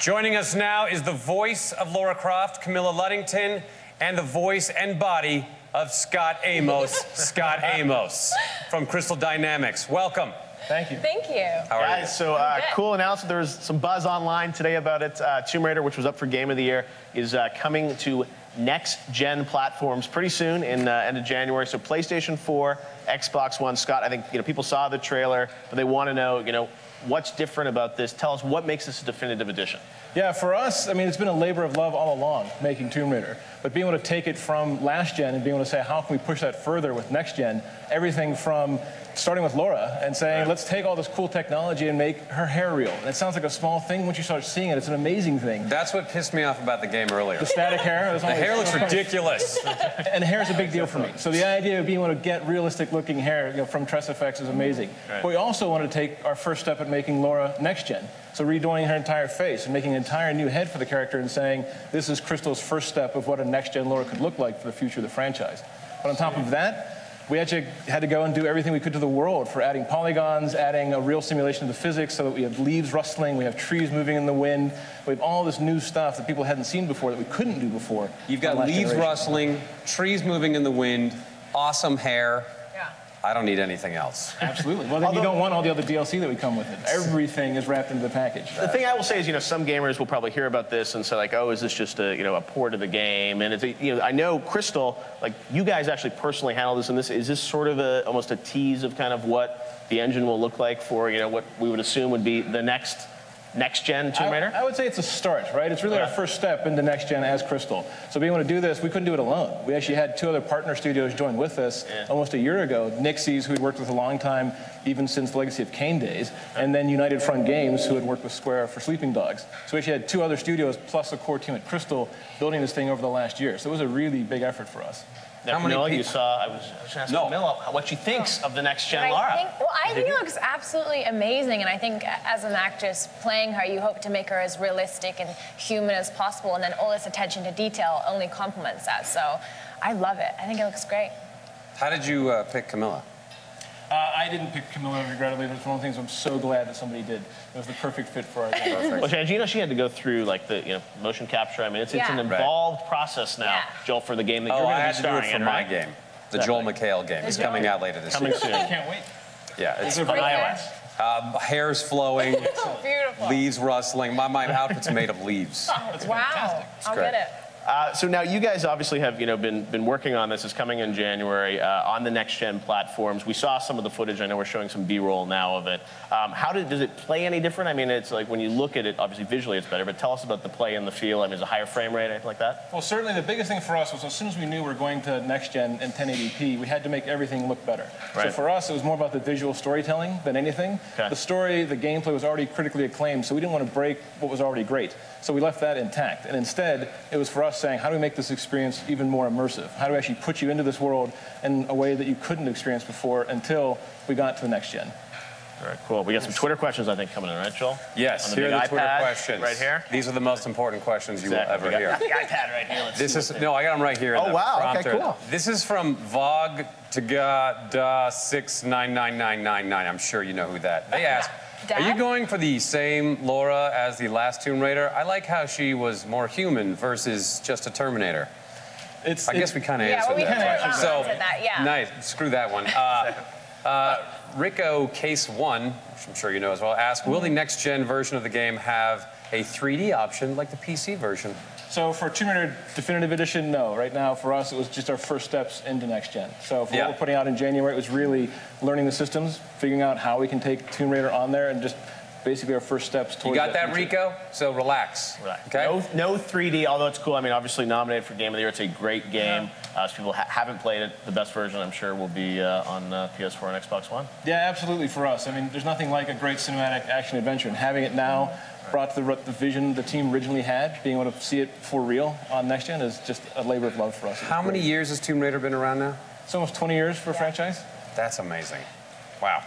Joining us now is the voice of Lara Croft, Camilla Luddington, and the voice and body of Scott Amos, Scott Amos from Crystal Dynamics. Welcome. Thank you. Thank you. How are you? Guys, so cool announcement. There was some buzz online today about it. Tomb Raider, which was up for Game of the Year, is coming to next-gen platforms pretty soon in end of January. So PlayStation 4, Xbox One. Scott, I think people saw the trailer, but they want to know what's different about this. Tell us what makes this a definitive edition. Yeah, for us, I mean, it's been a labor of love all along, making Tomb Raider. But being able to take it from last gen and being able to say, how can we push that further with next gen? Everything from starting with Lara and saying, let's take all this cool technology and make her hair real. And it sounds like a small thing. Once you start seeing it, it's an amazing thing. That's what pissed me off about the game earlier. The static hair. The hair looks ridiculous. And hair is a big deal for me. So the idea of being able to get realistic looking hair from Tress Effects is amazing. Right. But we also want to take our first step at making Lara next gen. So redoing her entire face and making an entire new head for the character and saying, this is Crystal's first step of what a next-gen Lara could look like for the future of the franchise. But on top of that, we actually had to go and do everything we could to the world for adding polygons, adding a real simulation of the physics so that we have leaves rustling, we have trees moving in the wind, we have all this new stuff that people hadn't seen before that we couldn't do before. You've got leaves rustling, trees moving in the wind, awesome hair. I don't need anything else. Absolutely. Well, then you don't want all the other DLC that would come with it. Everything is wrapped into the package. The thing I will say is, some gamers will probably hear about this and say, like, oh, is this just a port of the game? And it's I know Crystal, like, you guys actually personally handle this, and is this sort of almost a tease of kind of what the engine will look like for what we would assume would be the next-gen Tomb Raider? I would say it's a start, right? It's really our first step into next-gen as Crystal. So being able to do this, we couldn't do it alone. We actually had two other partner studios join with us almost a year ago. Nixies, who we'd worked with a long time, even since the Legacy of Kain days, and then United Front Games, who had worked with Square for Sleeping Dogs. So we actually had two other studios, plus a core team at Crystal, building this thing over the last year. So it was a really big effort for us. Now, Camilla, you saw, I was asking Camilla what she thinks of the next-gen Lara. I think it looks absolutely amazing, and I think as an actress playing her, you hope to make her as realistic and human as possible, and then all this attention to detail only complements that. So I love it. I think it looks great. How did you pick Camilla? I didn't pick Camilla, regrettably, but it's one of the things I'm so glad that somebody did. It was the perfect fit for our game. Well, she had to go through like the motion capture. I mean, it's an involved process now, Joel, for the game that you're going to be starring in, my game, the Joel McHale game. It's coming out later this year. Soon. I can't wait. Yeah, it's on iOS. Hair's flowing, Beautiful. Leaves rustling. My outfit's made of leaves. Wow, I'll get it. So now you guys obviously have been working on this. It's coming in January on the next-gen platforms. We saw some of the footage. I know we're showing some B-roll now of it. Does it play any different? I mean, it's like when you look at it, obviously visually it's better, but tell us about the play and the feel. I mean, is it a higher frame rate, anything like that? Well, certainly the biggest thing for us was as soon as we knew we were going to next-gen and 1080p, we had to make everything look better. Right. So for us, it was more about the visual storytelling than anything. Okay. The story, the gameplay was already critically acclaimed, so we didn't want to break what was already great. So we left that intact. And instead, it was for us saying, how do we make this experience even more immersive? How do we actually put you into this world in a way that you couldn't experience before until we got to the next gen? All right, cool. We got some Twitter questions, I think, coming in, right, Joel? Yes, here are the Twitter questions. Right here? These are the most important questions you will ever hear. The iPad right here. I got them right here. Oh, wow. Okay, cool. This is from VogTga6999999. I'm sure you know who that. They ask, are you going for the same Lara as the last Tomb Raider? I like how she was more human versus just a Terminator. I guess we kind of answered that. Nice. Screw that one. Rico Case 1, which I'm sure you know as well, asked, will the next-gen version of the game have a 3D option like the PC version? So for Tomb Raider Definitive Edition, no. Right now, for us, it was just our first steps into next-gen. So for what we're putting out in January, it was really learning the systems, figuring out how we can take Tomb Raider on there, and just basically our first steps towards You got that, Rico? So relax. Okay? No 3D, although it's cool. I mean, obviously nominated for Game of the Year. It's a great game. If people haven't played it, the best version, I'm sure, will be on PS4 and Xbox One. Yeah, absolutely for us. I mean, there's nothing like a great cinematic action adventure, and having it now brought to the vision the team originally had. Being able to see it for real on next gen is just a labor of love for us. How many years has Tomb Raider been around now? It's almost 20 years for a franchise. That's amazing. Wow.